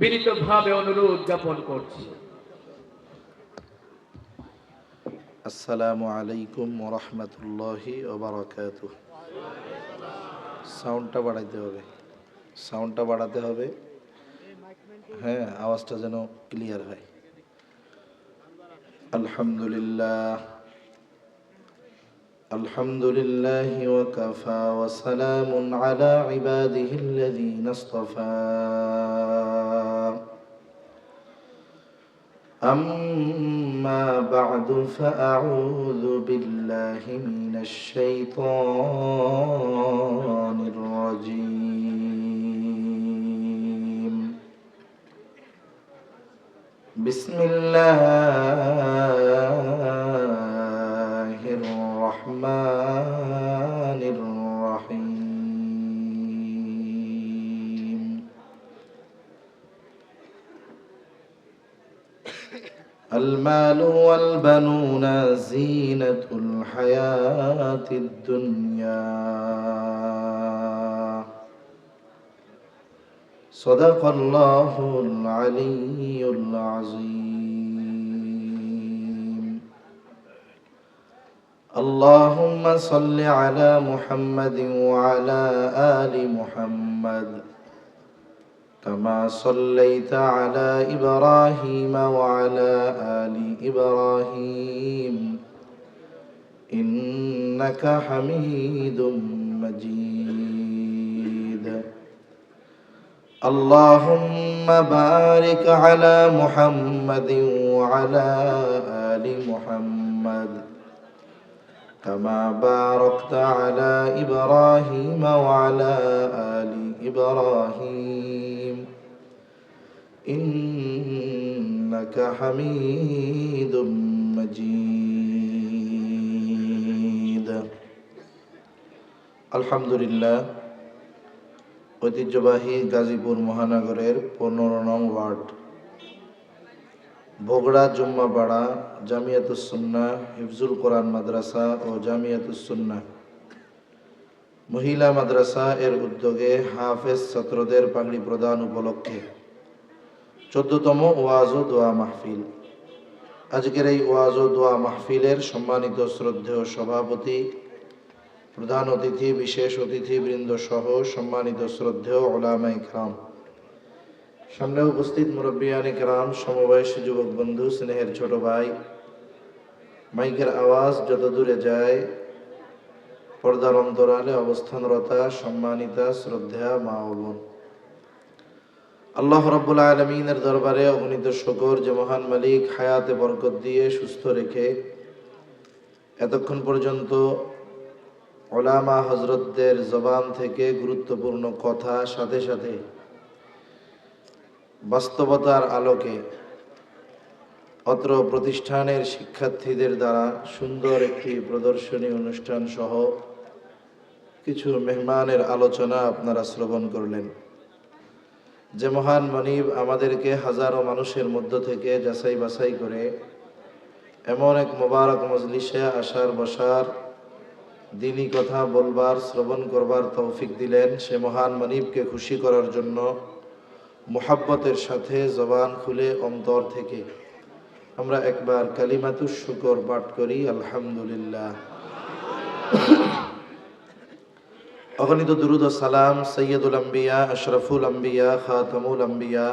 বিনীতভাবে অনুরোধ জ্ঞাপন করছি। আসসালামু আলাইকুম ওয়া রাহমাতুল্লাহি ওয়া বারাকাতুহু। সাউন্ডটা বাড়াতে হবে। হ্যাঁ, আওয়াজটা যেন ক্লিয়ার হয়। আলহামদুলিল্লাহি ওয়া কাফা ওয়া সালামুন আলা ইবাদিহিল্লাযীনা ইসতাফা। أما بعد فأعوذ بالله من الشيطان الرجيم. بسم الله الرحمن الرحيم. المال والبنون زينة الحياة الدنيا. صدق الله العلي العظيم. اللهم صل على محمد وعلى آل محمد كما صليت على إبراهيم وعلى آل إبراهيم إنك حميد مجيد. اللهم بارك على محمد وعلى آل محمد كما باركت على إبراهيم وعلى آل إبراهيم إنك حميد مجيد. আলহামদুলিল্লাহ, ঐতিহ্যবাহী গাজীপুর মহানগরের 15 নং ওয়ার্ড বগুড়া জুম্মাপাড়া জামিয়াতুস সুন্নাহ হিফজুল কোরআন মাদ্রাসা ও জামিয়াতুস সুন্নাহ মহিলা মাদ্রাসা এর উদ্যোগে হাফেজ ছাত্রদের পাগড়ি প্রদান উপলক্ষে 14তম ওয়াজ ও দোয়া মাহফিল। আজকের এই ওয়াজ ও দোয়া মাহফিলের সম্মানিত শ্রদ্ধেয় সভাপতি, প্রধান অতিথি, বিশেষ অতিথিবৃন্দ সহ সম্মানিত শ্রদ্ধেয় উলামায়ে কেরাম, সামনে উপস্থিত মুরব্বিয়ানে কেরাম, সমবয়সী যুবক বন্ধু, স্নেহের ছোট ভাই, মাইকের আওয়াজ যত দূরে যায়, পর্দার অন্তরালে অবস্থানরতা সম্মানিতা শ্রদ্ধা মা ও বোন, আল্লাহ রাব্বুল আলামিনের দরবারে অগণিত শুকর যে মহান মালিক হায়াতে বরকত দিয়ে সুস্থ রেখে এতক্ষণ পর্যন্ত উলামা হযরতদের জবান থেকে গুরুত্বপূর্ণ কথা, সাথে সাথে বাস্তবতার আলোকে অত্র প্রতিষ্ঠানের শিক্ষার্থীদের দ্বারা সুন্দর একটি প্রদর্শনী অনুষ্ঠান সহ কিছু মেহমানের আলোচনা আপনারা শ্রবণ করলেন। যে মহান মনিব আমাদেরকে হাজারো মানুষের মধ্য থেকে যাচাই বাছাই করে এমন এক মোবারক মজলিসে আসার বসার, দ্বীনি কথা বলবার, শ্রবণ করবার তৌফিক দিলেন, সে মহান মনিবকে খুশি করার জন্য মুহাব্বতের সাথে জবান খুলে অন্তর থেকে আমরা একবার কালিমাতুশ শুকর পাঠ করি, আলহামদুলিল্লাহ। অগণিত দুরুদ ও সালাম সৈয়দুল আম্বিয়া, আশরাফুল আম্বিয়া, খাতামুল আম্বিয়া,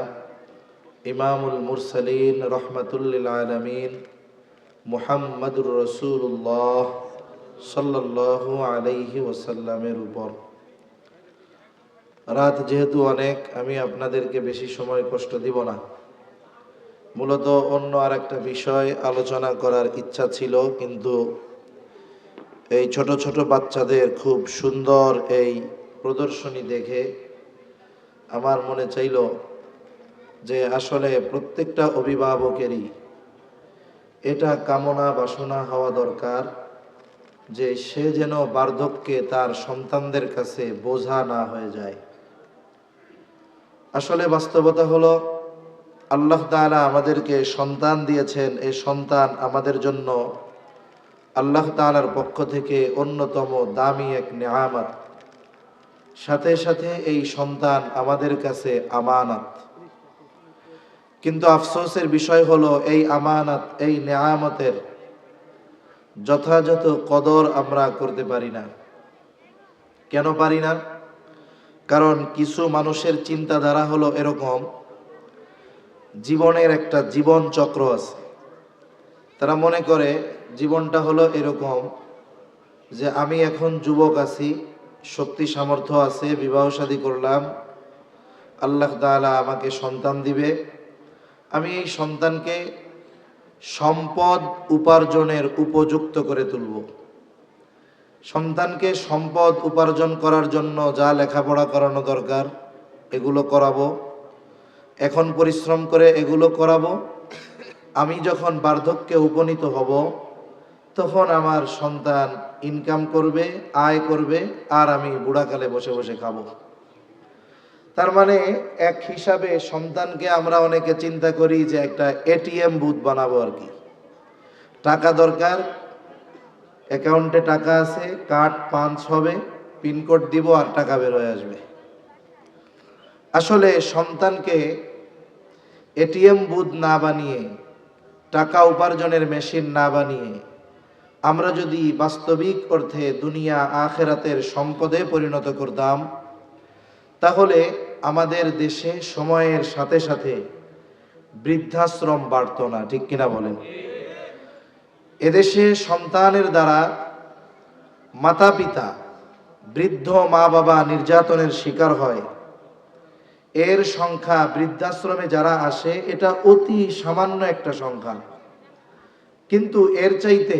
ইমামুল মুরসালিন, রহমাতুল লিল আলামিন মুহাম্মাদুর রাসূলুল্লাহ সাল্লাল্লাহু আলাইহি ওয়াসাল্লামের উপর। রাত যেহেতু অনেক, আমি আপনাদেরকে বেশি সময় কষ্ট দিব না। মূলত অন্য আরেকটা বিষয় আলোচনা করার ইচ্ছা ছিল, কিন্তু এই ছোট ছোট বাচ্চাদের খুব সুন্দর এই প্রদর্শনী দেখে আমার মনে চাইল যে আসলে প্রত্যেকটা অভিভাবকেরই এটা কামনা বাসনা হওয়া দরকার যে সে যেন বার্ধক্যে তার সন্তানদের কাছে বোঝা না হয়ে যায়। আসলে বাস্তবতা হলো আল্লাহ তাআলা আমাদেরকে সন্তান দিয়েছেন, এই সন্তান আমাদের জন্য আল্লাহ তাআলার পক্ষ থেকে অন্যতম দামি এক নেয়ামত। সাথে সাথে এই সন্তান আমাদের কাছে আমানত। কিন্তু আফসোসের বিষয় হলো এই আমানত, এই নেয়ামতের যথাযথ কদর আমরা করতে পারি না। কেন পারি না? কারণ কিছু মানুষের চিন্তাধারা হলো এরকম, জীবনের একটা জীবন চক্র আছে। তারা মনে করে জীবনটা হলো এরকম যে আমি এখন যুবক আছি, শক্তি সামর্থ্য আছে, বিবাহ শাদী করলাম, আল্লাহ তাআলা আমাকে সন্তান দিবে, আমি এই সন্তানকে সম্পদ উপার্জনের উপযুক্ত করে তুলব। সন্তানকে সম্পদ উপার্জন করার জন্য যা লেখাপড়া করানো দরকার এগুলো করাবো, এখন পরিশ্রম করে এগুলো করাবো। আমি যখন বার্ধক্যে উপনীত হব তখন আমার সন্তান ইনকাম করবে, আয় করবে, আর আমি বুড়াকালে বসে বসে খাবো। তার মানে এক হিসাবে সন্তানকে আমরা অনেকে চিন্তা করি যে একটা এটিএম বুথ বানাবো আর কি। টাকা দরকার, অ্যাকাউন্টে টাকা আছে, কার্ড পাঞ্চ হবে, পিনকোড দিব আর টাকা বের হয়ে আসবে। আসলে সন্তানকে এটিএম বুথ না বানিয়ে, টাকা উপার্জনের মেশিন না বানিয়ে আমরা যদি বাস্তবিক অর্থে দুনিয়া আখেরাতের সম্পদে পরিণত করতাম, তাহলে আমাদের দেশে সময়ের সাথে সাথে বৃদ্ধাশ্রম বাড়তো না। ঠিক কিনা বলেন? এদেশে সন্তানের দ্বারা মাতা পিতা, বৃদ্ধ মা বাবা নির্যাতনের শিকার হয়, এর সংখ্যা বৃদ্ধাশ্রমে যারা আসে এটা অতি সামান্য একটা সংখ্যা। কিন্তু এর চাইতে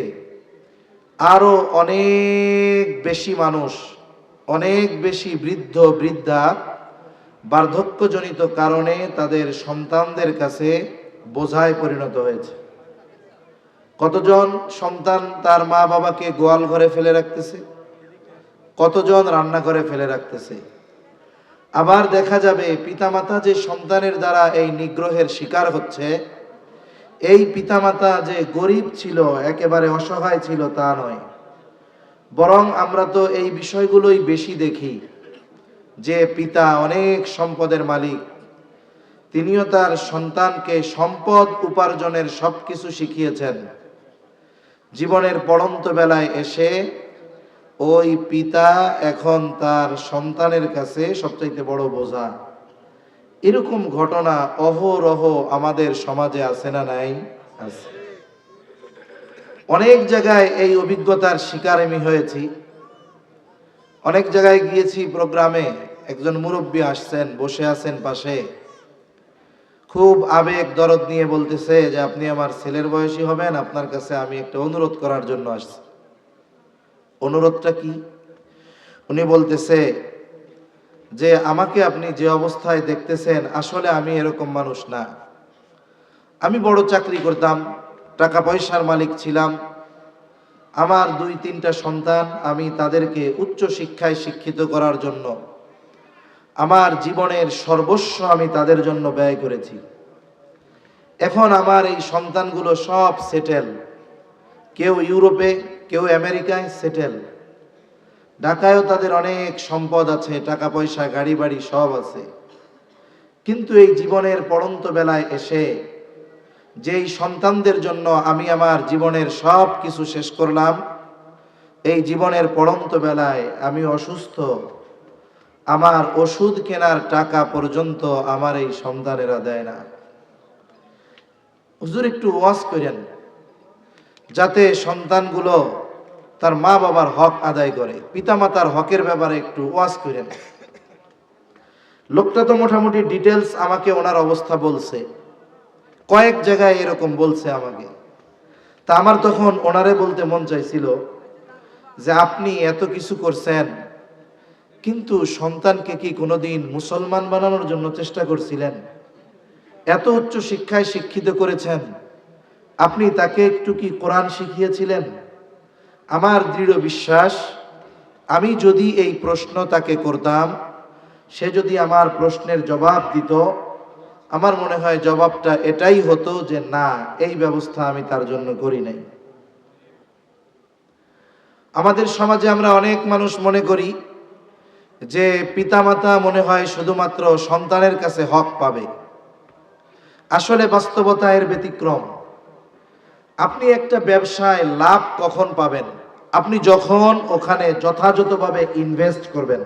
আরো অনেক বেশি মানুষ, অনেক বেশি বৃদ্ধ বৃদ্ধা বার্ধক্যজনিত কারণে তাদের সন্তানদের কাছে বোঝায় পরিণত হয়েছে। কতজন সন্তান তার মা বাবাকে গোয়াল ঘরে ফেলে রাখতেছে, কতজন রান্না করে ফেলে রাখতেছে। আবার দেখা যাবে পিতামাতা যে সন্তানের দ্বারা এই নিগ্রহের শিকার হচ্ছে, এই পিতামাতা যে গরিব ছিল, একেবারে অসহায় ছিল তা নয়, বরং আমরা তো এই বিষয়গুলোই বেশি দেখি যে পিতা অনেক সম্পদের মালিক, তিনিও তার সন্তানকে সম্পদ উপার্জনের সবকিছু শিখিয়েছেন। জীবনের পড়ন্ত বেলায় এসে ওই পিতা এখন তার সন্তানের কাছে সবচাইতে বড় বোঝা। এরকম ঘটনা অহরহ আমাদের সমাজে আছে না নাই? আছে। অনেক জায়গায় এই অভিজ্ঞতার শিকার আমি হয়েছি। অনেক জায়গায় গিয়েছি প্রোগ্রামে, একজন মুরব্বী আসছেন, বসে আছেন পাশে, খুব আবেগ দরদ নিয়ে বলতেছে যে আপনি আমার ছেলের বয়সী হবেন, আপনার কাছে আমি একটা অনুরোধ করার জন্য আসছি। অনুরোধটা কি? উনি বলতেছে যে আমাকে আপনি যে অবস্থায় দেখতেছেন, আসলে আমি এরকম মানুষ না। আমি বড় চাকরি করতাম, টাকা পয়সার মালিক ছিলাম, আমার 2-3টা সন্তান, আমি তাদেরকে উচ্চ শিক্ষায় শিক্ষিত করার জন্য আমার জীবনের সর্বস্ব আমি তাদের জন্য ব্যয় করেছি। এখন আমার এই সন্তানগুলো সব সেটেল, কেউ ইউরোপে, কেউ আমেরিকায় সেটেল, ঢাকায়ও তাদের অনেক সম্পদ আছে, টাকা পয়সা, গাড়ি বাড়ি সব আছে। কিন্তু এই জীবনের পড়ন্ত বেলায় এসে যেই সন্তানদের জন্য আমি আমার জীবনের সব কিছু শেষ করলাম, এই জীবনের পড়ন্ত বেলায় আমি অসুস্থ, আমার ওষুধ কেনার টাকা পর্যন্ত আমার এই সন্তানেরা দেয় না। হুজুর একটু ওয়াজ করেন যাতে সন্তানগুলো তার মা বাবার হক আদায় করে, পিতামাতার হকের ব্যাপারে একটু ওয়াজ করেন। লোকটা তো মোটামুটি ডিটেলস আমাকে ওনার অবস্থা বলছে, কয়েক জায়গায় এরকম বলছে আমাকে। তা আমার তখন ওনারে বলতে মন চাইছিল যে আপনি এত কিছু করছেন, কিন্তু সন্তানকে কি কোনোদিন মুসলমান বানানোর জন্য চেষ্টা করছিলেন? এত উচ্চ শিক্ষায় শিক্ষিত করেছেন, আপনি তাকে একটু কি কোরআন শিখিয়েছিলেন? আমার দৃঢ় বিশ্বাস, আমি যদি এই প্রশ্ন তাকে করতাম, সে যদি আমার প্রশ্নের জবাব দিত, আমার মনে হয় জবাবটা এটাই হতো যে না, এই ব্যবস্থা আমি তার জন্য করি নাই। আমাদের সমাজে আমরা অনেক মানুষ মনে করি যে পিতামাতা মনে হয় শুধুমাত্র সন্তানের কাছে হক পাবে, আসলে বাস্তবতা এর ব্যতিক্রম। আপনি একটা ব্যবসায় লাভ কখন পাবেন? আপনি যখন ওখানে যথাযথভাবে ইনভেস্ট করবেন।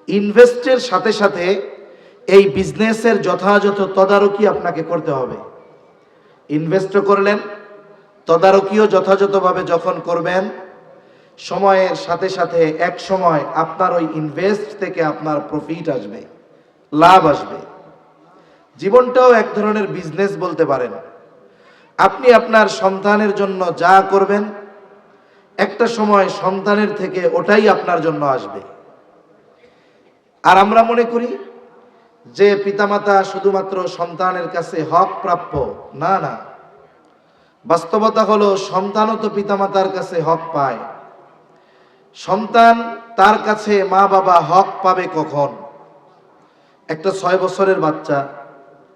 ইনভেস্টের সাথে সাথে এই বিজনেসের যথাযথ তদারকি আপনাকে করতে হবে। ইনভেস্টও করলেন, তদারকিও যথাযথভাবে যখন করবেন, সময়ের সাথে সাথে এক সময় আপনার ওই ইনভেস্ট থেকে আপনার প্রফিট আসবে, লাভ আসবে। জীবনটাও এক ধরনের বিজনেস বলতে পারেন। আপনি আপনার সন্তানের জন্য যা করবেন, একটা সময় সন্তানের থেকে ওটাই আপনার জন্য আসবে। আর আমরা মনে করি যে পিতামাতা শুধুমাত্র সন্তানের কাছে হক প্রাপ্য। না না, বাস্তবতা হলো সন্তানও তো পিতামাতার কাছে হক পায়। সন্তান তার কাছে মা বাবা হক পাবে কখন? একটা 6 বছরের বাচ্চা,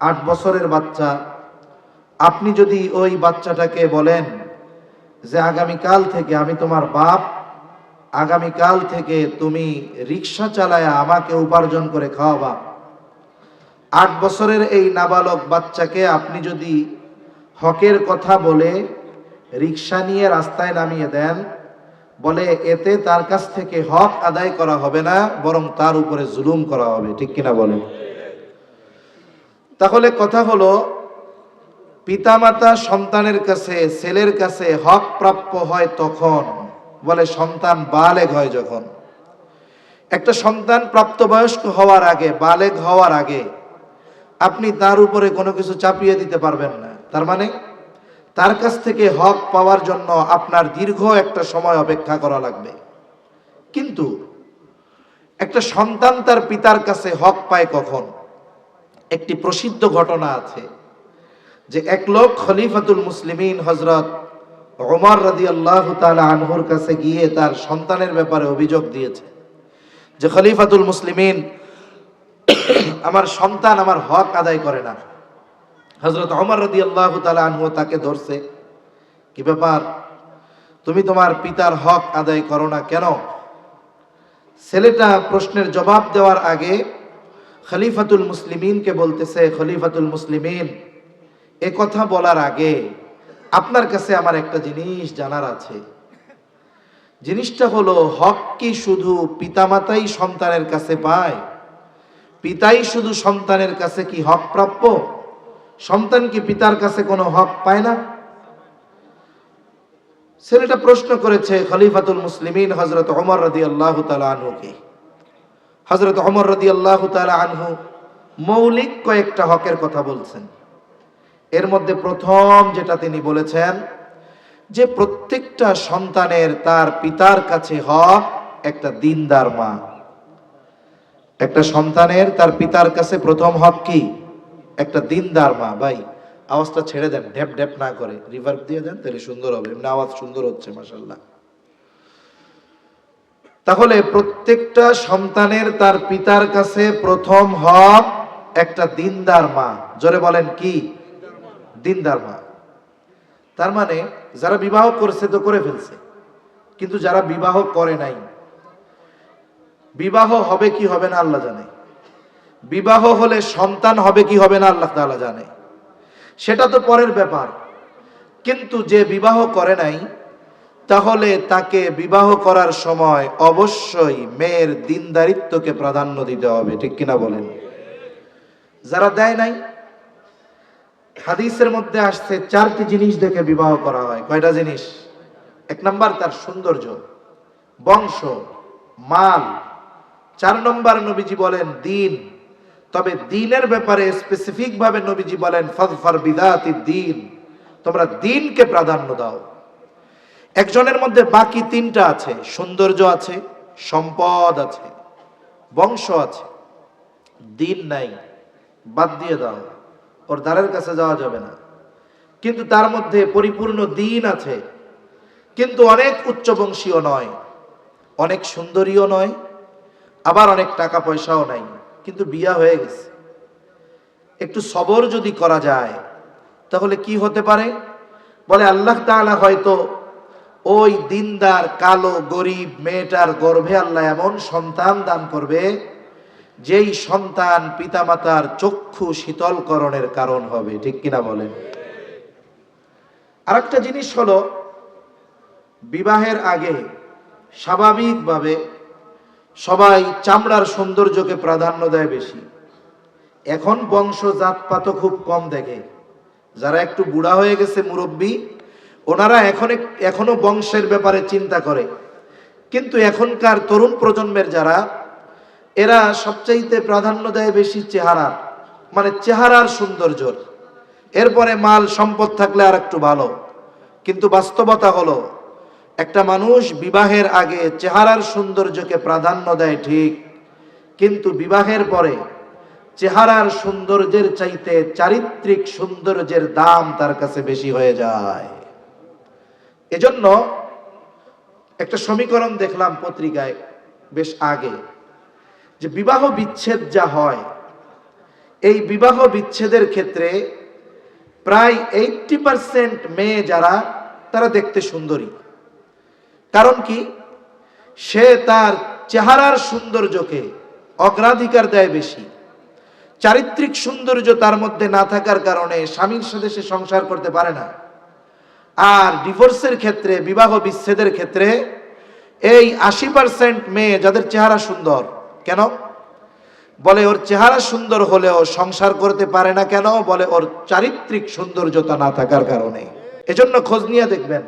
8 বছরের বাচ্চা, আপনি যদি ওই বাচ্চাটাকে বলেন যে আগামীকাল থেকে আমি তোমার বাপ, আগামীকাল থেকে তুমি রিক্সা চালায়া আমাকে উপার্জন করে খাওয়াবা। 8 বছরের এই নাবালক বাচ্চাকে আপনি যদি হকের কথা বলে রিক্সা নিয়ে রাস্তায় নামিয়ে দেন, বলে এতে তার কাছ থেকে হক আদায় করা হবে না, বরং তার উপরে জুলুম করা হবে। ঠিক কিনা বলেন? তাহলে কথা হলো, পিতামাতা সন্তানের কাছে, ছেলের কাছে হক প্রাপ্য হয় তখন, বলে সন্তান বালেগ হয় যখন। একটা সন্তান প্রাপ্তবয়স্ক হওয়ার আগে, বালেগ হওয়ার আগে আপনি তার উপরে কোনো কিছু চাপিয়ে দিতে পারবেন না। তার মানে তার কাছ থেকে হক পাওয়ার জন্য আপনার দীর্ঘ একটা সময় অপেক্ষা করা লাগবে। কিন্তু একটা সন্তান তার পিতার কাছে হক পায় কখন? একটি প্রসিদ্ধ ঘটনা আছে যে এক লোক খলিফাতুল মুসলিমিন হযরত ওমর রাদিয়াল্লাহু তাআলা আনহুর কাছে গিয়ে তার সন্তানের ব্যাপারে অভিযোগ দিয়েছে যে খলিফাতুল মুসলিমিন, আমার সন্তান আমার হক আদায় করে না। হযরত ওমর রাদিয়াল্লাহু তাআলা আনহু তাকে ধরছে, কি ব্যাপার, তুমি তোমার পিতার হক আদায় করো না কেন? ছেলেটা প্রশ্নের জবাব দেওয়ার আগে খলিফাতুল মুসলিমিনকে বলতেছে, খলিফাতুল মুসলিমিন, এ কথা বলার আগে আপনার কাছে আমার একটা জিনিস জানার আছে। জিনিসটা হলো, হক কি শুধু পিতামাতাই সন্তানের কাছে পায়? পিতাই শুধু সন্তানের কাছে কি হক প্রাপ্য? সন্তান কি পিতার কাছে কোনো হক পায় না? ছেলেটা প্রশ্ন করেছে খলিফাতুল মুসলিমিন হযরত ওমর রাদিয়াল্লাহু তাআলা আনহুকে। হযরত ওমর রাদিয়াল্লাহু তাআলা আনহু মৌলিক কয়েকটা হকের কথা বলছেন। এর মধ্যে প্রথম যেটা তিনি বলেছেন যে প্রত্যেকটা সন্তানের তার পিতার কাছে হক একটা দিনদার মা। একটা সন্তানের তার পিতার কাছে প্রথম হক কি? একটা দিনদার মা। ভাই আওয়াজটা ছেড়ে দেন, ঢ্যাপ ঢ্যাপ না করে রিভার্ব দিয়ে দেন, তাহলে সুন্দর হবে। এমনি আওয়াজ সুন্দর হচ্ছে মাশাআল্লাহ। তাহলে প্রত্যেকটা সন্তানের তার পিতার কাছে প্রথম হক একটা দিনদার মা। জোরে বলেন কি? দিনদার মা। তার মানে যারা বিবাহ করছে তো করে ফেলছে, কিন্তু যারা বিবাহ করে নাই, বিবাহ হবে কি হবে না আল্লাহ জানে। বিবাহ হলে সন্তান হবে কি হবে না আল্লাহ তাআলা জানে, সেটা তো পরের ব্যাপার। কিন্তু যে বিবাহ করে নাই, তাহলে তাকে বিবাহ করার সময় অবশ্যই মেয়ের দিনদারিত্বকে প্রাধান্য দিতে হবে। ঠিক কিনা বলেন? যারা দেয় নাই, হাদিসের মধ্যে আসছে 4টি জিনিস দেখে বিবাহ করা হয়। কয়টা জিনিস? 1 নাম্বার তার সৌন্দর্য, বংশ, মাল। 4 নম্বর নবীজি বলেন দিন। তবে দিনের ব্যাপারে স্পেসিফিক ভাবে নবীজি বলেন ফাযফার বিযাতিদ দিন, তোমরা দিনকে প্রাধান্য দাও। একজনের মধ্যে বাকি 3টা আছে, সৌন্দর্য আছে, সম্পদ আছে, বংশ আছে, দিন নাই, বাদ দিয়ে দাও, ওর দ্বারের কাছে যাওয়া যাবে না। কিন্তু তার মধ্যে পরিপূর্ণ দিন আছে, কিন্তু অনেক উচ্চবংশীয় নয়, অনেক সুন্দরীও নয়, আবার অনেক টাকা পয়সাও নাই, কিন্তু বিয়া হয়ে গেছে। একটু সবর যদি করা যায় তাহলে কি হতে পারে? বলে আল্লাহ তাআলা হয়তো ওই দিনদার কালো গরিব মেয়েটার গর্ভে আল্লাহ এমন সন্তান দান করবে যেই সন্তান পিতামাতার চক্ষু শীতলকরণের কারণ হবে, ঠিক কিনা বলেন? আরেকটা জিনিস হলো, বিবাহের আগে স্বাভাবিকভাবে সবাই চামড়ার সৌন্দর্যকে প্রাধান্য দেয় বেশি। এখন বংশ জাতপাত খুব কম দেখে। যারা একটু বুড়া হয়ে গেছে, মুরব্বী, ওনারা এখনো বংশের ব্যাপারে চিন্তা করে। কিন্তু এখনকার তরুণ প্রজন্মের যারা, এরা সবচাইতে প্রাধান্য দেয় বেশি চেহারার, মানে চেহারার সৌন্দর্যর। এরপরে মাল সম্পদ থাকলে আর একটু ভালো। কিন্তু বাস্তবতা হলো, একটা মানুষ বিবাহের আগে চেহারার সৌন্দর্যকে প্রাধান্য দেয় ঠিক, কিন্তু বিবাহের পরে চেহারার সৌন্দর্যের চাইতে চারিত্রিক সৌন্দর্যের দাম তার কাছে বেশি হয়ে যায়। এজন্য একটা সমীকরণ দেখলাম পত্রিকায় বেশ আগে, যে বিবাহ বিচ্ছেদ যা হয়, এই বিবাহ বিচ্ছেদের ক্ষেত্রে প্রায় 80% মেয়ে যারা, তারা দেখতে সুন্দরী। কারণ কি? সে তার চেহারার সৌন্দর্যকে অগ্রাধিকার দেয় বেশি। চারিত্রিক সৌন্দর্য তার মধ্যে না থাকার কারণে স্বামীর সাথে সে সংসার করতে পারে না। আর ডিভোর্সের ক্ষেত্রে, বিবাহ বিচ্ছেদের ক্ষেত্রে এই 80% মেয়ে যাদের চেহারা সুন্দর, কেন বলে? ওর চেহারা সুন্দর হলেও সংসার করতে পারে না। কেন বলে? ওর চারিত্রিক সৌন্দর্যতা না থাকার কারণে। এজন্য খোঁজ নিয়ে দেখবেন,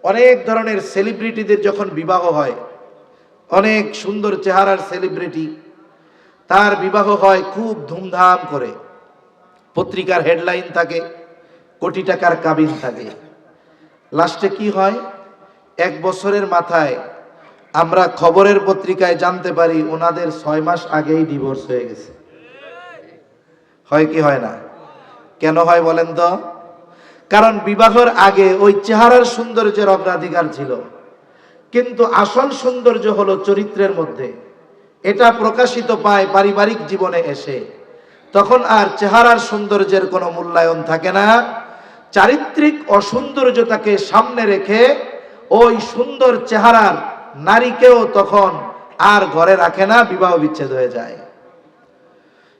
অনেক ধরনের সেলিব্রিটিদের যখন বিবাহ হয়, অনেক সুন্দর চেহারার সেলিব্রিটি, তার বিবাহ হয় খুব ধুমধাম করে। পত্রিকার হেডলাইন থাকে, কোটি টাকার কাবিন থাকে। লাস্টে কি হয়? 1 বছরের মাথায় আমরা খবরের পত্রিকায় জানতে পারি ওনাদের 6 মাস আগেই ডিভোর্স হয়ে গেছে। হয় কি হয় না? কেন হয় বলেন তো? কারণ বিবাহের আগে ওই চেহারার সৌন্দর্যের অগ্রাধিকার ছিল, কিন্তু আসল সৌন্দর্য হলো চরিত্রের মধ্যে। এটা প্রকাশিত পায় পারিবারিক জীবনে এসে, তখন আর চেহারার সৌন্দর্যের কোনো মূল্যায়ন থাকে না। চারিত্রিক অসৌন্দর্যতাকে সামনে রেখে ওই সুন্দর চেহারার নারীকেও তখন আর ঘরে রাখে না, বিবাহ বিচ্ছেদ হয়ে যায়।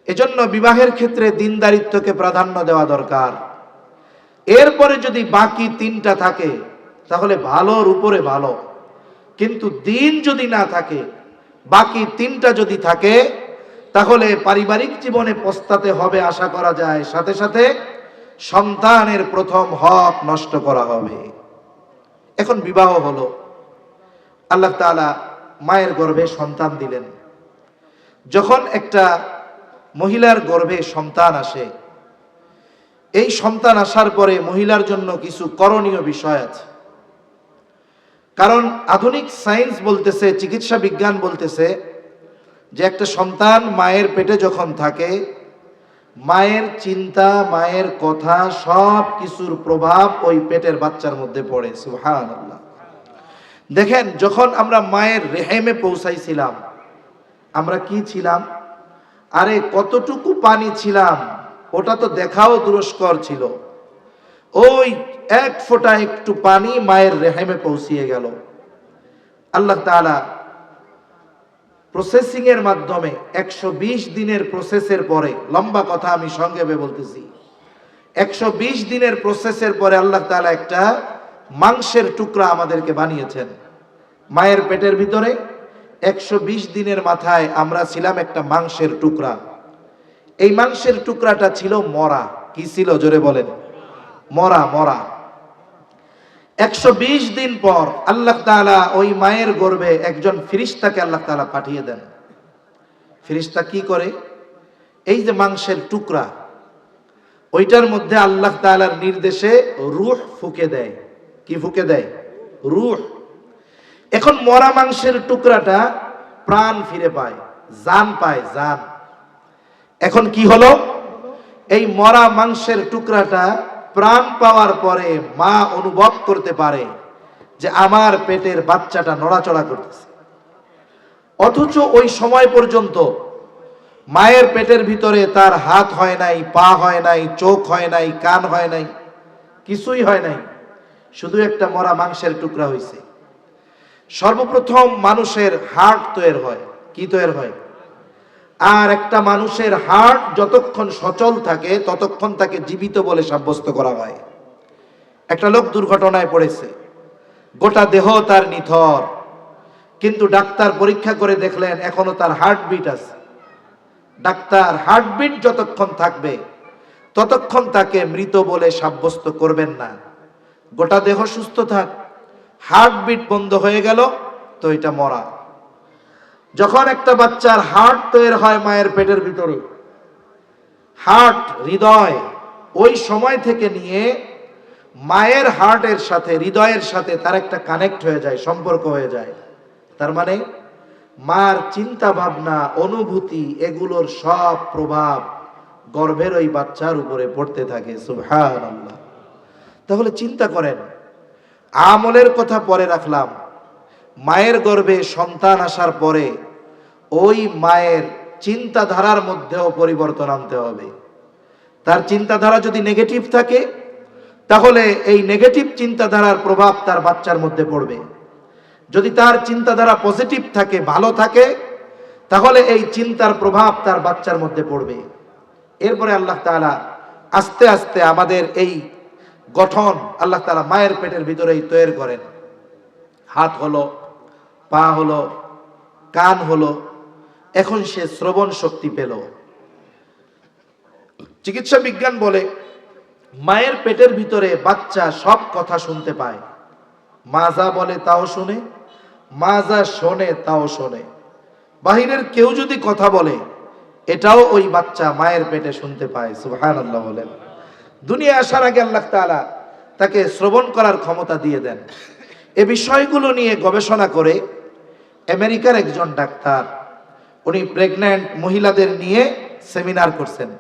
এজন্য বিবাহের ক্ষেত্রে দিনদারিত্বকে প্রাধান্য দেওয়া দরকার। এরপরে যদি বাকি 3টা থাকে তাহলে ভালোর উপরে ভালো, কিন্তু দিন যদি না থাকে, বাকি 3টা যদি থাকে, তাহলে পারিবারিক জীবনে পস্তাতে হবে আশা করা যায়। সাথে সাথে সন্তানের প্রথম হক নষ্ট করা হবে। এখন বিবাহ হলো, আল্লাহ তাআলা মায়ের গর্ভে সন্তান দিলেন। যখন একটা মহিলার গর্ভে সন্তান আসে, এই সন্তান আসার পরে মহিলার জন্য কিছু করণীয় বিষয় আছে। কারণ আধুনিক সায়েন্স বলতেছে, চিকিৎসা বিজ্ঞান বলতেছে যে একটা সন্তান মায়ের পেটে যখন থাকে, মায়ের চিন্তা, মায়ের কথা, সব কিছুর প্রভাব ওই পেটের বাচ্চার মধ্যে পড়ে। সুবহানাল্লাহ। দেখেন, যখন আমরা মায়ের রেহেমে পৌঁছাইছিলাম, আমরা কি ছিলাম? আরে কতটুকু পানি ছিলাম ওটা তো দেখাও দুরস্কর ছিল। ওই 1 ফোঁটা একটু পানি মায়ের রেহেমে পৌঁছিয়ে গেল। আল্লাহ তাআলা প্রসেসিং এর মাধ্যমে 120 দিনের প্রসেসের পরে, লম্বা কথা আমি সংক্ষেপে বলতেছি, 120 দিনের প্রসেসের পরে আল্লাহ তাআলা একটা মাংসের টুকরা আমাদেরকে বানিয়েছেন। মায়ের পেটের ভিতরে 120 দিনের মাথায় আমরা ছিলাম একটা মাংসের টুকরা। এই মাংসের টুকরাটা ছিল মরা। কি ছিল? জোরে বলেন। মরা। 120 দিন পর আল্লাহ তাআলা ওই মায়ের গর্ভে একজন ফেরেশতাকে আল্লাহ তাআলা পাঠিয়ে দেন। ফেরেশতা কি করে? এই যে মাংসের টুকরা, ওইটার মধ্যে আল্লাহ তাআলার নির্দেশে রূহ ফুঁকে দেয়। কি ফুঁকে দেয়? রূহ। এখন মরা মাংসের টুকরাটা প্রাণ ফিরে পায়, জান পায়, জান। এখন কি হলো? এই মরা মাংসের টুকরাটা প্রাণ পাওয়ার পরে মা অনুভব করতে পারে যে আমার পেটের বাচ্চাটা নড়াচড়া করতেছে। অথচ ওই সময় পর্যন্ত মায়ের পেটের ভিতরে তার হাত হয় নাই, পা হয় নাই, চোখ হয় নাই, কান হয় নাই, কিছুই হয় নাই, শুধু একটা মরা মাংসের টুকরা হয়েছে। সর্বপ্রথম মানুষের হার্ট তৈরি হয়। কি তৈরি হয়? আর একটা মানুষের হার্ট যতক্ষণ সচল থাকে ততক্ষণ তাকে জীবিত বলে সাব্যস্ত করা হয়। একটা লোক দুর্ঘটনায় পড়েছে, গোটা দেহ তার নিথর, কিন্তু ডাক্তার পরীক্ষা করে দেখলেন এখনো তার হার্টবিট আছে। ডাক্তার হার্টবিট যতক্ষণ থাকবে ততক্ষণ তাকে মৃত বলে সাব্যস্ত করবেন না। গোটা দেহ সুস্থ থাক, হার্টবিট বন্ধ হয়ে গেল তো এটা মরা। যখন একটা বাচ্চার হার্ট তৈরি হয় মায়ের পেটের ভিতরে, হার্ট হৃদয় ওই সময় থেকে নিয়ে মায়ের হার্টের সাথে হৃদয়ের সাথে তার একটা কানেক্ট হয়ে যায়, সম্পর্ক হয়ে যায়। তার মানে মার চিন্তা ভাবনা অনুভূতি এগুলোর সব প্রভাব গর্ভের ওই বাচ্চার উপরে পড়তে থাকে। সুবহানাল্লাহ। তাহলে চিন্তা করেন, আমলের কথা পরে রাখলাম, মায়ের গর্ভে সন্তান আসার পরে ওই মায়ের চিন্তাধারার মধ্যেও পরিবর্তন আনতে হবে। তার চিন্তাধারা যদি নেগেটিভ থাকে তাহলে এই নেগেটিভ চিন্তাধারার প্রভাব তার বাচ্চার মধ্যে পড়বে। যদি তার চিন্তাধারা পজিটিভ থাকে, ভালো থাকে, তাহলে এই চিন্তার প্রভাব তার বাচ্চার মধ্যে পড়বে। এরপরে আল্লাহ তাআলা আস্তে আস্তে আমাদের এই গঠন আল্লাহ তাআলা মায়ের পেটের ভিতরেই তৈরি করেন। হাত হলো, পা হলো, কান হলো, এখন সে শ্রবণ শক্তি পেল। চিকিৎসা বিজ্ঞান বলে মায়ের পেটের ভিতরে বাচ্চা সব কথা শুনতে পায়। মা যা বলে তাও শুনে, মা যা শোনে তাও শোনে। বাহিরের কেউ যদি কথা বলে এটাও ওই বাচ্চা মায়ের পেটে শুনতে পায়। সুবহানাল্লাহ বলেন। দুনিয়া আসার আগে আল্লাহ তাআলা তাকে শ্রবণ করার ক্ষমতা দিয়ে দেন। এ বিষয়গুলো নিয়ে গবেষণা করে আমেরিকার একজন ডাক্তার, উনি প্রেগন্যান্ট মহিলাদের নিয়ে সেমিনার করছেন।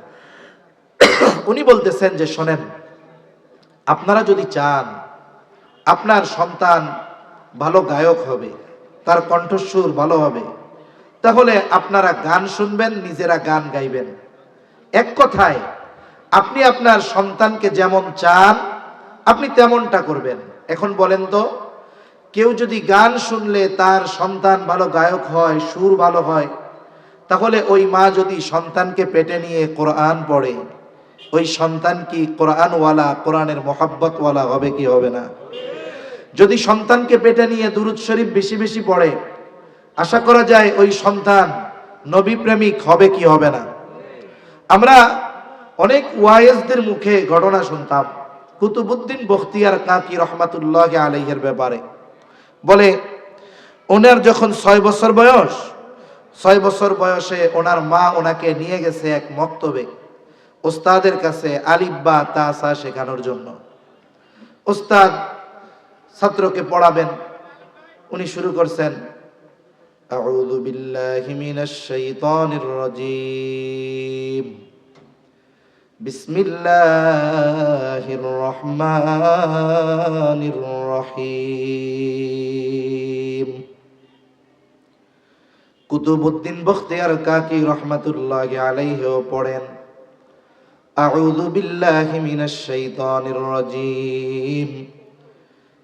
উনি বলতেছেন যে শোনেন, আপনারা যদি চান আপনার সন্তান ভালো গায়ক হবে, তার কণ্ঠস্বর ভালো হবে, তাহলে আপনারা গান শুনবেন, নিজেরা গান গাইবেন। এক কথায় আপনি আপনার সন্তানকে যেমন চান আপনি তেমনটা করবেন। এখন বলেন তো, কেউ যদি গান শুনলে তার সন্তান ভালো গায়ক হয়, সুর ভালো হয়, তাহলে ওই মা যদি সন্তানকে পেটে নিয়ে কোরআন পড়ে, ওই সন্তান কি কোরআনওয়ালা, কোরআনের মোহাব্বতওয়ালা হবে কি হবে না? যদি সন্তানকে পেটে নিয়ে দুরূদ শরীফ বেশি বেশি পড়ে, আশা করা যায় ওই সন্তান নবী প্রেমিক হবে কি হবে না? আমরা অনেক ওয়াইজদের মুখে ঘটনা শুনতাম কুতুবউদ্দিন বখতিয়ার কাকি রহমাতুল্লাহি আলাইহির ব্যাপারে। বলে ওনার যখন 6 বছর বয়স, 6 বছর বয়সে ওনার মা ওনাকে নিয়ে গেছে এক মক্তবে, ওস্তাদের কাছে আলিফ বা তা সা শেখানোর জন্য। ওস্তাদ ছাত্রকে পড়াবেন, উনি শুরু করছেন আউযু বিল্লাহি মিনাশ শাইতানির রাজীম, বিসমিল্লাহির রহমানির রহিম। কুতুবউদ্দিন বখতিয়ার কাকি রহমাতুল্লাহি আলাইহিও পড়েন আউযু বিল্লাহি মিনাশ শাইতানির রাজীম,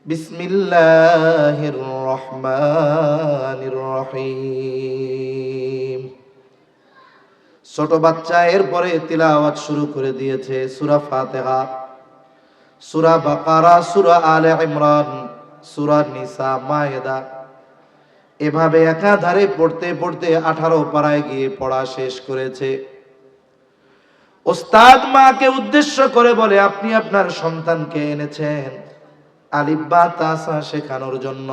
বিসমিল্লাহির রহমানির রহিম। ছোট বাচ্চা এরপরে তিলাওয়াত শুরু করে দিয়েছে সূরা ফাতিহা, সূরা বাকারা, সূরা আলে ইমরান, সূরা নিসা, মায়েদা, এভাবে একাধারে পড়তে পড়তে 18 পারায় গিয়ে পড়া শেষ করেছে। ওস্তাদ মাকে উদ্দেশ্য করে বলে, আপনি আপনার সন্তানকে এনেছেন আলিফ বা তা সা শেখানোর জন্য,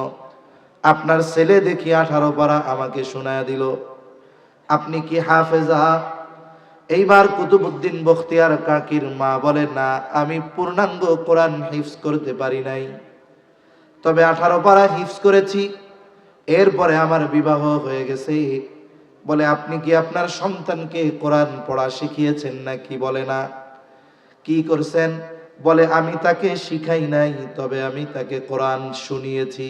আপনার ছেলে দেখি 18 পারা আমাকে শোনায় দিল, আপনি কি হাফেজা? এইবার কুতুবউদ্দিন বখতিয়ার কাকির মা বলে, না, আমি পূর্ণাঙ্গ কোরআন হিফজ করতে পারি নাই, তবে 18 পারা হিফজ করেছি, এরপরে আমার বিবাহ হয়ে গেছে। বলে, আপনি কি আপনার সন্তানকে কোরআন পড়া শিখিয়েছেন নাকি? বলে, না। কি করছেন? বলে, আমি তাকে শিখাই নাই, তবে আমি তাকে কোরআন শুনিয়েছি।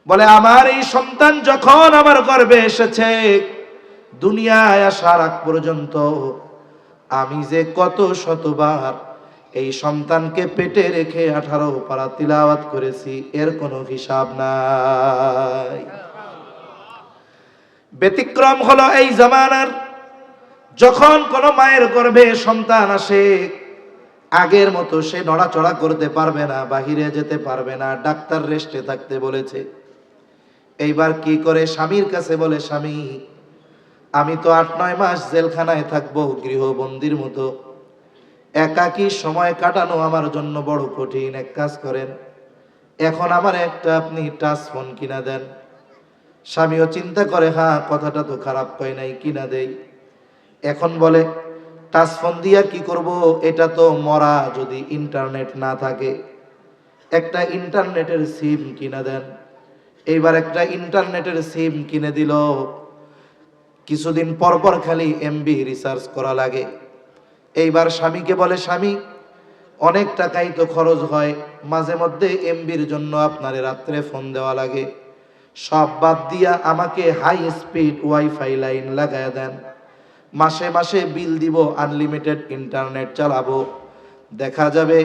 বলে, আমার এই সন্তান যখন আমার গর্ভে এসেছে, দুনিয়ায় আসার আগ পর্যন্ত আমি যে কত শতবার এই সন্তানকে পেটে রেখে 18 পারা তিলাওয়াত করেছি, এর কোনো হিসাব নাই। ব্যতিক্রম হলো এই জামানার, যখন কোনো মায়ের গর্ভে সন্তান আসে আগের মতো সে নড়াচড়া করতে পারবে না, বাহিরে যেতে পারবে না, ডাক্তার রেস্টে থাকতে বলেছে। এইবার কি করে? স্বামীর কাছে বলে, স্বামী আমি তো ৮-৯ মাস জেলখানায় থাকবো, গৃহবন্দির মতো, একাকী সময় কাটানো আমার জন্য বড় কঠিন। এক কাজ করেন, এখন আমার একটা আপনি টাচ ফোন কিনা দেন। স্বামীও চিন্তা করে, হ্যাঁ কথাটা তো খারাপ কয় নাই, কিনা দেই। এখন বলে, টাচ ফোন দিয়া কি করব? এটা তো মরা, যদি ইন্টারনেট না থাকে, একটা ইন্টারনেটের সিম কিনা দেন। এইবার একটা ইন্টারনেটের সিম কিনে দিল। কিছুদিন পর পর খালি এমবি রিচার্জ করা লাগে। এইবার স্বামীকে বলে, স্বামী অনেক টাকাই তো খরচ হয়, মাঝে মধ্যে এমবির জন্য আপনারে রাত্রে ফোন দেওয়া লাগে, সব বাদ দিয়া আমাকে হাই স্পিড ওয়াইফাই লাইন লাগায় দেন, মাসে মাসে বিল দিব, আনলিমিটেড ইন্টারনেট চালাবো। দেখা যাবে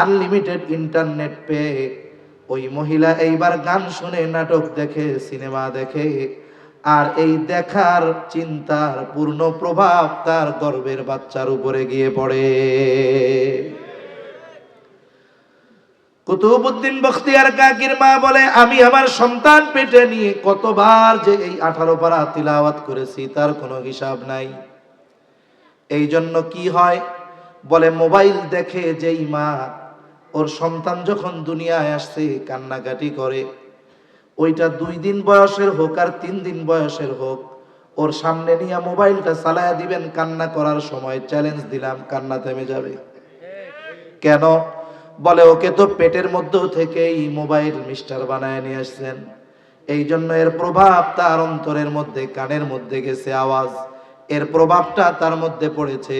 আনলিমিটেড ইন্টারনেট পেয়ে ওই মহিলা এইবার গান শুনে, নাটক দেখে, সিনেমা দেখে, আর এই দেখার চিন্তার পূর্ণ প্রভাব তার গর্ভের বাচ্চার উপরে গিয়ে পড়ে। কুতুবউদ্দিন বখতিয়ার কাকির মা বলে, আমি আমার সন্তান পেটে নিয়ে কতবার যে এই 18 পারা তিলাওয়াত করেছি তার কোনো হিসাব নাই। এই জন্য কি হয় বলে, মোবাইল দেখে যেই মা ওর সন্তান যখন দুনিয়ায় আসছে কান্নাকাটি করে, ওইটা 2 দিন বয়সের হোক আর 3 দিন বয়সের হোক, ওর সামনে নিয়ে মোবাইলটা চালায়া দিবেন, কান্না করার সময় চ্যালেঞ্জ দিলাম কান্না থেমে যাবে। কেন? বলে ওকে তো পেটের মধ্যে থেকেই মোবাইল মিস্টার বানায় নিয়ে আসছেন, এই জন্য এর প্রভাব তার অন্তরের মধ্যে, কানের মধ্যে গেছে আওয়াজ, এর প্রভাবটা তার মধ্যে পড়েছে।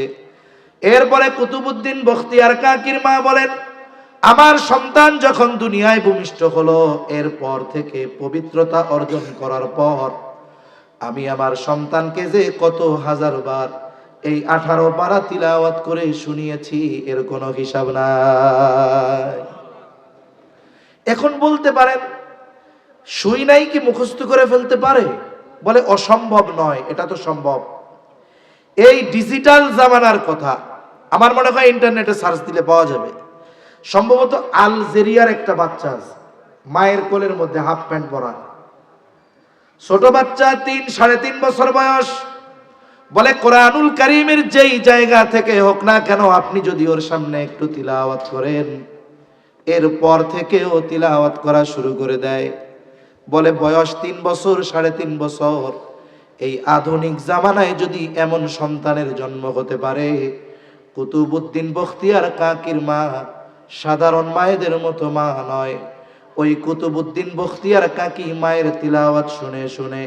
এরপরে কুতুবউদ্দিন বখতিয়ার কাকির মা বলেন, আমার সন্তান যখন দুনিয়ায় ভূমিষ্ঠ হলো, এরপর থেকে পবিত্রতা অর্জন করার পর আমি আমার সন্তানকে যে কত হাজারবার এই 18 পারা তিলাওয়াত করে শুনিয়েছি, এর কোনো হিসাব নাই। এখন বলতে পারেন, শুই নাই কি মুখস্থ করে ফেলতে পারে? বলে অসম্ভব নয়, এটা তো সম্ভব। এই ডিজিটাল জামানার কথা আমার মনে হয় ইন্টারনেটে সার্চ দিলে পাওয়া যাবে। সম্ভবত আলজেরিয়ার একটা বাচ্চা আছে, মায়ের কোলের মধ্যে হাফ প্যান্ট পরা, ছোট বাচ্চা, 3-3.5 বছর বয়স। বলে কোরআনুল কারীমের যেই জায়গা থেকে হোক না কেন, আপনি যদি ওর সামনে একটু তিলাওয়াত করেন, এরপর থেকেও তিলাওয়াত করা শুরু করে দেয়। বলে বয়স 3 বছর, 3.5 বছর, এই আধুনিক জামানায় যদি এমন সন্তানের জন্ম হতে পারে, কুতুবউদ্দিন বখতিয়ার কাকির মা সাধারণ মায়েদের মতো মা নয়। ওই কুতুবউদ্দিন বখতিয়ার কাকি মায়ের তিলাওয়াত শুনে শুনে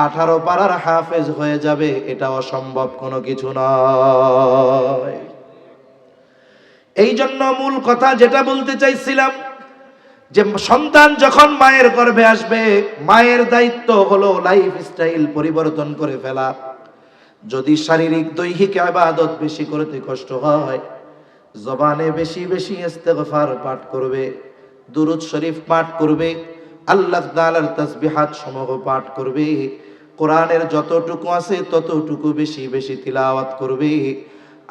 18 পারার হাফেজ হয়ে যাবে, এটা অসম্ভব কোনো কিছু নয়। এই জন্য মূল কথা যেটা বলতে চাইছিলাম, যে সন্তান যখন মায়ের গর্ভে আসবে, মায়ের দায়িত্ব হলো লাইফ স্টাইল পরিবর্তন করে ফেলা। যদি শারীরিক দৈহিক ইবাদত বেশি করতে কষ্ট হয়, জবানে বেশি বেশি ইস্তেগফার পাঠ করবে, দুরূদ শরীফ পাঠ করবে, আল্লাহ তাআলার তাসবিহাত সমূহ পাঠ করবে, কোরআনের যতটুকু আছে ততটুকু বেশি বেশি তিলাওয়াত করবে।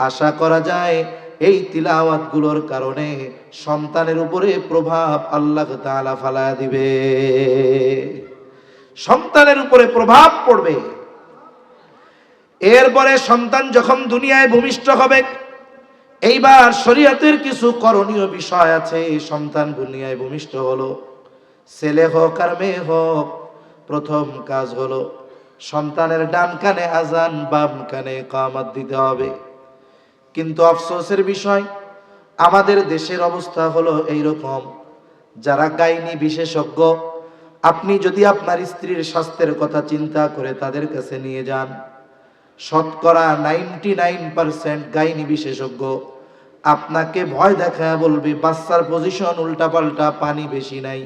আশা করা যায় এই তিলাওয়াত গুলোর কারণে সন্তানের উপরে প্রভাব আল্লাহ তাআলা ফালায়া দিবে, সন্তানের উপরে প্রভাব পড়বে। এরপরে সন্তান যখন দুনিয়ায় ভূমিষ্ঠ হবে, এইবার শরীয়তের কিছু করণীয় বিষয় আছে। সন্তান দুনিয়ায় ভূমিষ্ঠ হলো, ছেলে হোক আর মেয়ে হোক, প্রথম কাজ হলো সন্তানের ডান কানে আজান, বাম কানে ইকামত দিতে হবে। কিন্তু আফসোসের বিষয়, আমাদের দেশের অবস্থা হলো এইরকম, যারা গাইনি বিশেষজ্ঞ, আপনি যদি আপনার স্ত্রীর স্বাস্থ্যের কথা চিন্তা করে তাদের কাছে নিয়ে যান, শতকরা 99% গাইনি বিশেষজ্ঞ আপনাকে ভয় দেখায় বলবে বাচ্চার পজিশন উল্টাপাল্টা, পানি বেশি নাই,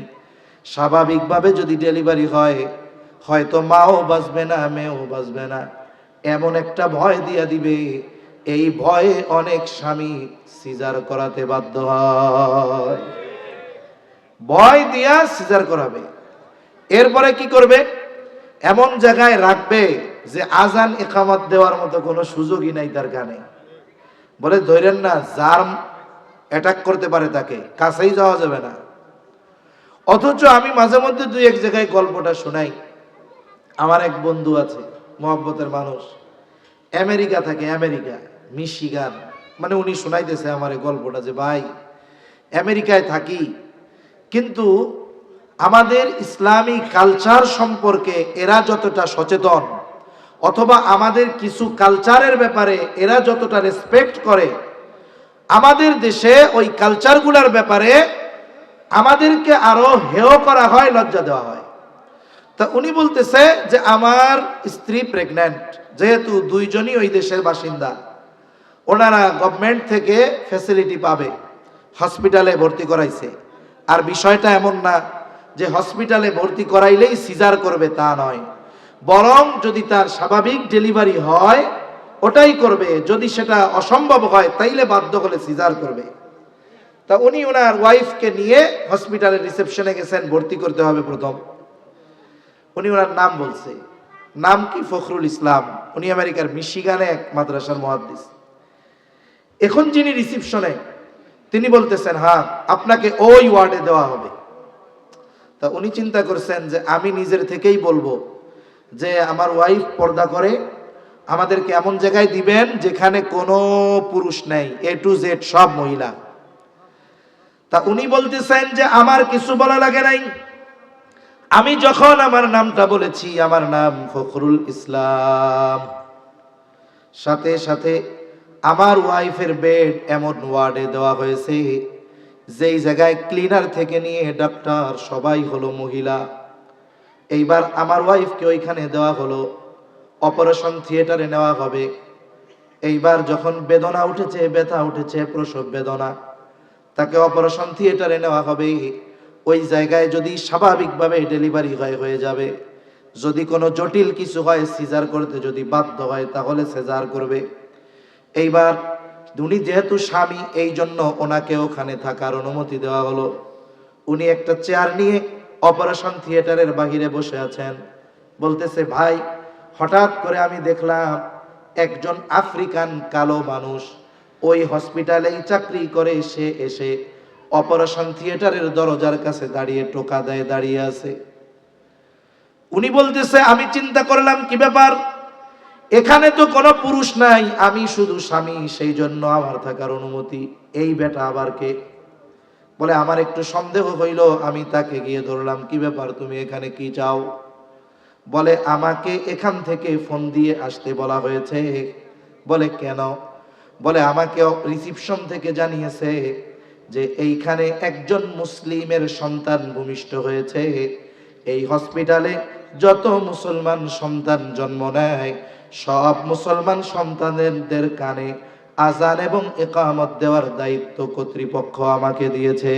স্বাভাবিকভাবে যদি ডেলিভারি হয় হয়তো মাও বাঁচবে না, মেয়েও বাঁচবে না, এমন একটা ভয় দিয়া দিবে। এই ভয়ে অনেক স্বামী সিজার করাতে বাধ্য হয়, ভয় দিয়া সিজার করাবে। এরপরে কি করবে? এমন জায়গায় রাখবে যে আজান ইকামত দেওয়ার মতো কোনো সুযোগই নাই তার কানে। বলে ধরেন না জার্ম অ্যাটাক করতে পারে, তাকে কাছেই যাওয়া যাবে না। অথচ আমি মাঝে মধ্যে দুই এক জায়গায় গল্পটা শোনাই। আমার এক বন্ধু আছে, মহব্বতের মানুষ, আমেরিকা থাকে, আমেরিকা মিশিগান, মানে উনি শোনাইতেছে আমার এই গল্পটা যে ভাই আমেরিকায় থাকি, কিন্তু আমাদের ইসলামী কালচার সম্পর্কে এরা যতটা সচেতন, অথবা আমাদের কিছু কালচারের ব্যাপারে এরা যতটা রেসপেক্ট করে, আমাদের দেশে ওই কালচারগুলোর ব্যাপারে আমাদেরকে আরো হেয় করা হয়, লজ্জা দেওয়া হয়। তা উনি বলতেছে যে আমার স্ত্রী প্রেগন্যান্ট, যেহেতু দুইজনই ওই দেশের বাসিন্দা, ওনারা গভর্নমেন্ট থেকে ফ্যাসিলিটি পাবে, হসপিটালে ভর্তি করাইছে। আর বিষয়টা এমন না যে হসপিটালে ভর্তি করাইলেই সিজার করবে, তা নয়, বরং যদি তার স্বাভাবিক ডেলিভারি হয় ওটাই করবে, যদি সেটা অসম্ভব হয় তাইলে বাধ্য হলে সিজার করবে। তা উনি ওনার ওয়াইফকে নিয়ে হসপিটালের রিসেপশনে গেছেন, ভর্তি করতে হবে প্রথম। উনি ওনার নাম বলছে, নাম কি? ফখরুল ইসলাম। উনি আমেরিকার মিশিগানে এক মাদ্রাসার মুহাদ্দিস। এখন যিনি রিসেপশনে, তিনি বলতেছেন হ্যাঁ আপনাকে ওই ওয়ার্ডে দেওয়া হবে। তা উনি চিন্তা করছেন যে আমি নিজের থেকেই বলবো যে আমার ওয়াইফ পর্দা করে, আমাদেরকে এমন জায়গায় দিবেন যেখানে কোনো পুরুষ নেই, এ টু জেড সব মহিলা। তা উনি বলতেছেন যে আমার কিছু বলা লাগে নাই, আমি যখন আমার নামটা বলেছি, আমার নাম ফখরুল ইসলাম, সাথে সাথে আমার ওয়াইফের বেড এমন ওয়ার্ডে দেওয়া হয়েছে যেই জায়গায় ক্লিনার থেকে নিয়ে ডাক্তার সবাই হলো মহিলা। এইবার আমার ওয়াইফকে ওইখানে দেওয়া হলো, অপারেশন থিয়েটারে নেওয়া হবে। এইবার যখন বেদনা উঠেছে, ব্যথা উঠেছে, প্রসব বেদনা, তাকে অপারেশন থিয়েটারে নেওয়া হবে। ওই জায়গায় যদি স্বাভাবিকভাবে ডেলিভারি হয়ে যাবে, যদি কোনো জটিল কিছু হয়, সিজার করতে যদি বাধ্য হয় তাহলে সিজার করবে। এইবার উনি যেহেতু স্বামী, এই জন্য ওনাকে ওখানে থাকার অনুমতি দেওয়া হলো। উনি একটা চেয়ার নিয়ে অপারেশন থিয়েটারের বাহিরে বসে আছেন। বলতেছে ভাই হঠাৎ করে আমি দেখলাম একজন আফ্রিকান কালো মানুষ ওই হসপিটালেই চাকরি করে, সে এসে অপারেশন থিয়েটারের দরজার কাছে দাঁড়িয়ে টোকা দেয়, দাঁড়িয়ে আছে। উনি বলতেছে আমি চিন্তা করলাম কি ব্যাপার, এখানে তো কোনো পুরুষ নাই, আমি শুধু স্বামী, সেই জন্য আমার থাকার অনুমতি। এই বেটা আবার কে? বলে আমার একটু সন্দেহ হইল, আমি তাকে গিয়ে ধরলাম, কি ব্যাপার তুমি এখানে কি চাও? বলে আমাকে এখান থেকে ফোন দিয়ে আসতে বলা হয়েছে। বলে কেন? বলে আমাকে রিসিপশন থেকে জানিয়েছে যে এইখানে একজন মুসলিমের সন্তান ভূমিষ্ঠ হয়েছে। এই হসপিটালে যত মুসলমান সন্তান জন্ম নেয়, সব মুসলমান সন্তানদের কানে আজান এবং ইকামত দেওয়ার দায়িত্ব কর্তৃপক্ষ আমাকে দিয়েছে।